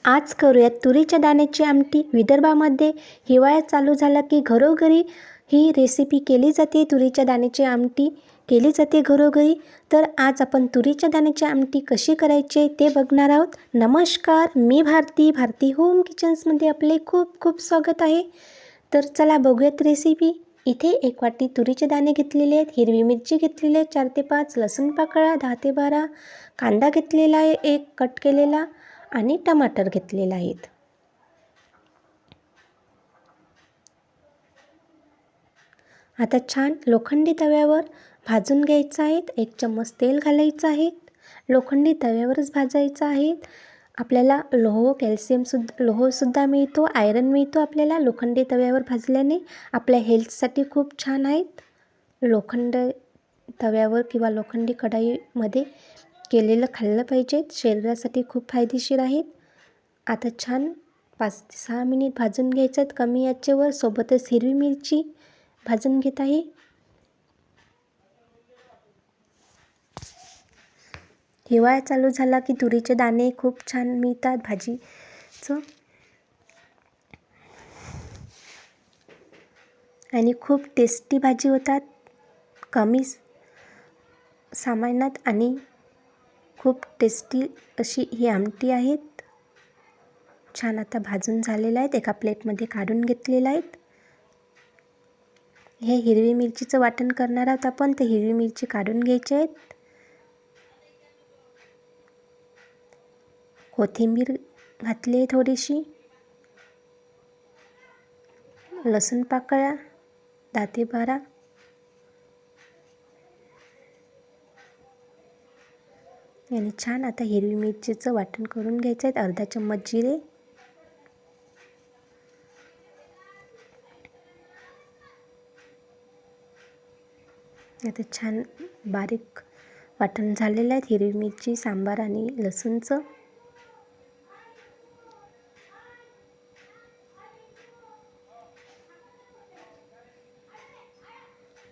आज करूयात तुरीच्या दाण्याची आमटी. विदर्भामध्ये हिवाळा चालू झाला की घरोघरी ही रेसिपी केली जाते. तुरीच्या दाण्याची आमटी केली जाते घरोघरी. तर आज आपण तुरीच्या दाण्याची आमटी कशी करायची ते बघणार आहोत. नमस्कार, मी भारती होम किचन्समध्ये आपले खूप खूप स्वागत आहे. तर चला बघूयात रेसिपी. इथे 1 वाटी तुरीचे दाणे घेतलेले आहेत, हिरवी मिरची घेतलेली आहे 4 ते 5, लसूण पाकळ्या 10 ते 12, कांदा घेतलेला आहे 1 कट केलेला आणि टमाटर घेतलेला आहेत. आता छान लोखंडी तव्यावर भाजून घ्यायचं आहे. 1 चम्मच तेल घालायचं आहे. लोखंडी तव्यावरच भाजायचं आहे. आपल्याला लोहसुद्धा मिळतो, आयरन मिळतो आपल्याला लोखंडी तव्यावर भाजल्याने. आपल्या हेल्थसाठी खूप छान आहेत. लोखंड तव्यावर किंवा लोखंडी कढईमध्ये केलेलं खाल्लं पाहिजे, शरीरासाठी खूप फायदेशीर आहेत. आता छान 5 ते 6 मिनिट भाजून घ्यायचं आहेत कमी आचेवर. सोबतच हिरवी मिरची भाजून घेत आहे. हिवाळा चालू झाला की तुरीचे दाणे खूप छान मिळतात भाजीचं आणि खूप टेस्टी भाजी होतात. कमी सामानात आणि खूप टेस्टी अशी ही आमटी आहेत. छान आता भाजून झालेलं आहेत. एका प्लेटमध्ये काढून घेतलेलं आहेत. हे हिरवी मिरचीचं वाटण करणार आहोत आपण. ते हिरवी मिरची काढून घ्यायची आहेत. कोथिंबीर घातली आहे थोडीशी. लसूण पाकळ्या 10 ते 12. आणि छान आता हिरवी मिरचीचं वाटण करून घ्यायचं आहे. अर्धा चम्मच जिरे, आता छान बारीक वाटण झालेलं आहे हिरवी मिरची, सांबार आणि लसूणचं.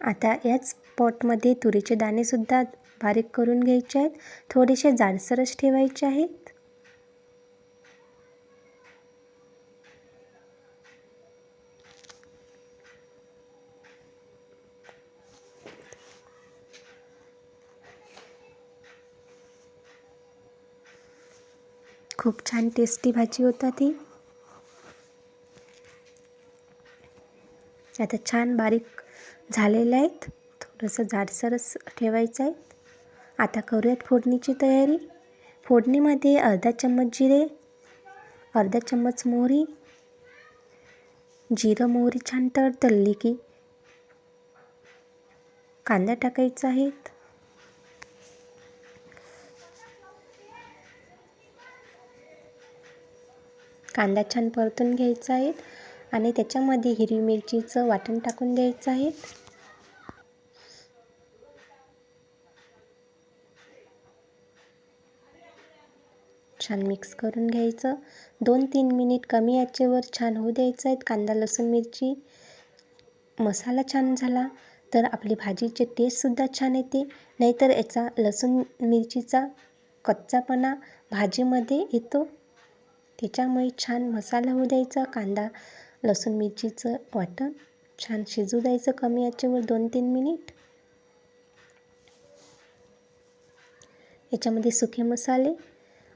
आता याच पॉटमध्ये तुरीचे दाणेसुद्धा बारीक करून घ्यायचे आहेत. थोडेसे जाडसरच ठेवायचे आहेत. खूप छान टेस्टी भाजी होता ती. आता छान बारीक झालेलं आहेत. थोडंसं जाडसरच ठेवायचं आहे. आता करूयात फोडणीची तयारी. फोडणीमध्ये अर्धा चम्मच जिरे, अर्धा चम्मच मोहरी. जिरं मोहरी छान तळली की कांदा टाकायचा आहे. कांदा छान परतून घ्यायचा आहे आणि त्याच्यामध्ये हिरवी मिरचीचं वाटण टाकून द्यायचं आहे. छान मिक्स करून घ्यायचं. 2-3 मिनिट कमी आचेवर छान होऊ द्यायचं आहे. कांदा लसूण मिरची मसाला छान झाला तर आपली भाजीची टेस्टसुद्धा छान येते. नाहीतर याचा लसूण मिरचीचा कच्चापणा भाजीमध्ये येतो. त्याच्यामुळे छान मसाला होऊ द्यायचा. कांदा लसूण मिरचीचं वाटण छान शिजू द्यायचं कमी आचेवर 2-3 मिनिट. याच्यामध्ये सुके मसाले,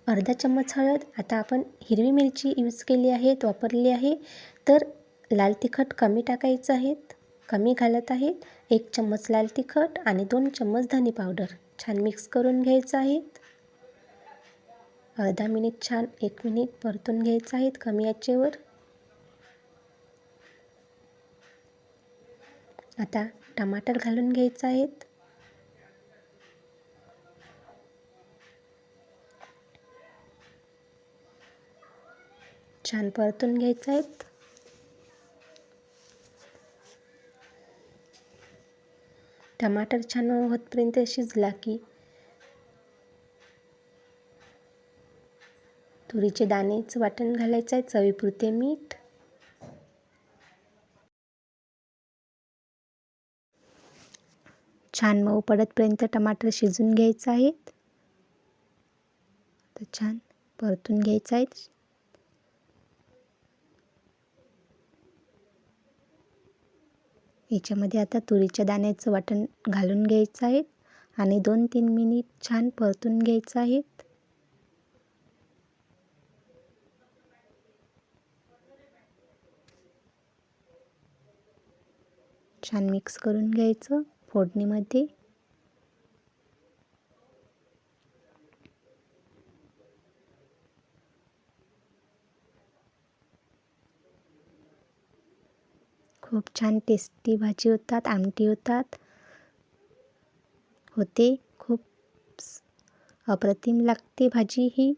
अर्धा चम्मच हळद. आता आपण हिरवी मिरची यूज केली आहे, वापरली आहे, तर लाल तिखट कमी टाकायचं आहे, कमी घालत आहेत. 1 चम्मच लाल तिखट आणि 2 चम्मच धने पावडर. छान मिक्स करून घ्यायचं आहे. अर्धा मिनिट छान 1 मिनिट परतून घ्यायचं आहे कमी आचेवर. आता टमाटर घालून घ्यायचं आहे. छान परतून घ्यायचं आहे. टमाटर छान होतपर्यंत शिजला की तुरीचे दाणेचं वाटण घालायचं आहे. चवीपुरते मीठ. छान मऊ पडतपर्यंत टमाटर शिजून घ्यायचं आहे. तर छान परतून घ्यायचं आहे. याच्यामध्ये आता तुरीच्या दाण्याचं वाटण घालून घ्यायचं आहे आणि 2-3 मिनिट छान परतून घ्यायचं आहे. छान मिक्स करून घ्यायचं फोडणीमध्ये. खूप छान टेस्टी भाजी होतात, आमटी होते. खूप अप्रतिम लागते भाजी ही.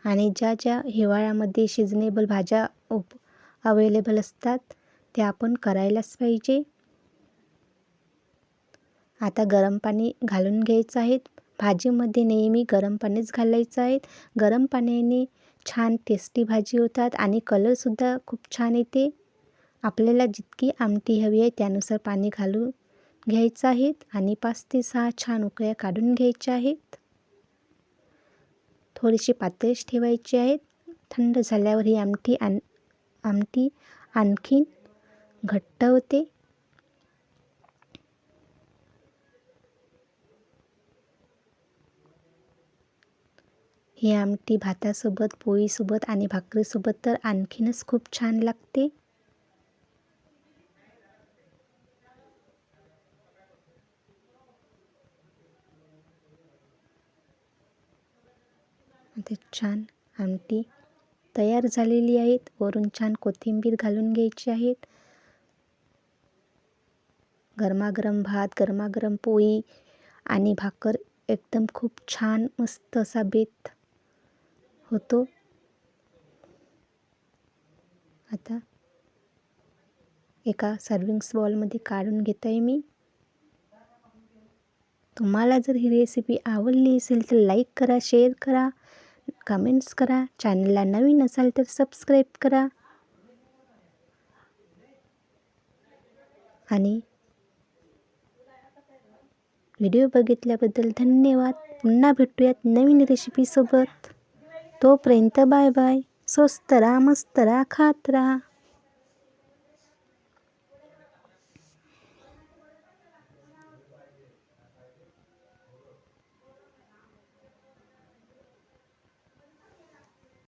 आणि ज्या हिवाळ्यामध्ये सीझनेबल भाज्या अवेलेबल असतात त्या आपण करायलाच पाहिजे. आता गरम पाणी घालून घ्यायचं आहे. भाजीमध्ये नेहमी गरम पाणीच घालायचं आहे. गरम पाण्याने छान टेस्टी भाजी होतात आणि कलरसुद्धा खूप छान येते. आपल्याला जितकी आमटी हवी आहे त्यानुसार पाणी घालून घ्यायचं आहे आणि 5 ते 6 छान उकळ्या काढून घ्यायच्या आहेत. थोडीशी पातळच ठेवायची आहे. थंड झाल्यावर ही आमटी आणखीन घट्ट होते. ही आमटी भातासोबत, पोळीसोबत आणि भाकरीसोबत तर आणखीनच खूप छान लागते. आता छान आमटी तयार झालेली आहे. वरून छान कोथिंबीर घालून घ्यायची आहे. गरमागरम भात, गरमागरम पोळी आणि भाकर एकदम खूप छान मस्त असा बेत होतो. आता एका सर्विंग्स बॉलमध्ये काढून घेत आहे मी. तुम्हाला जर ही रेसिपी आवडली असेल तर लाईक करा, शेअर करा, कमेंट्स करा. चॅनलला नवीन असाल तर सबस्क्राईब करा. आणि व्हिडिओ बघितल्याबद्दल धन्यवाद. पुन्हा भेटूयात नवीन रेसिपीसोबत. तोपर्यंत बाय बाय. स्वस्त राहा, मस्त राहा, खात राहा.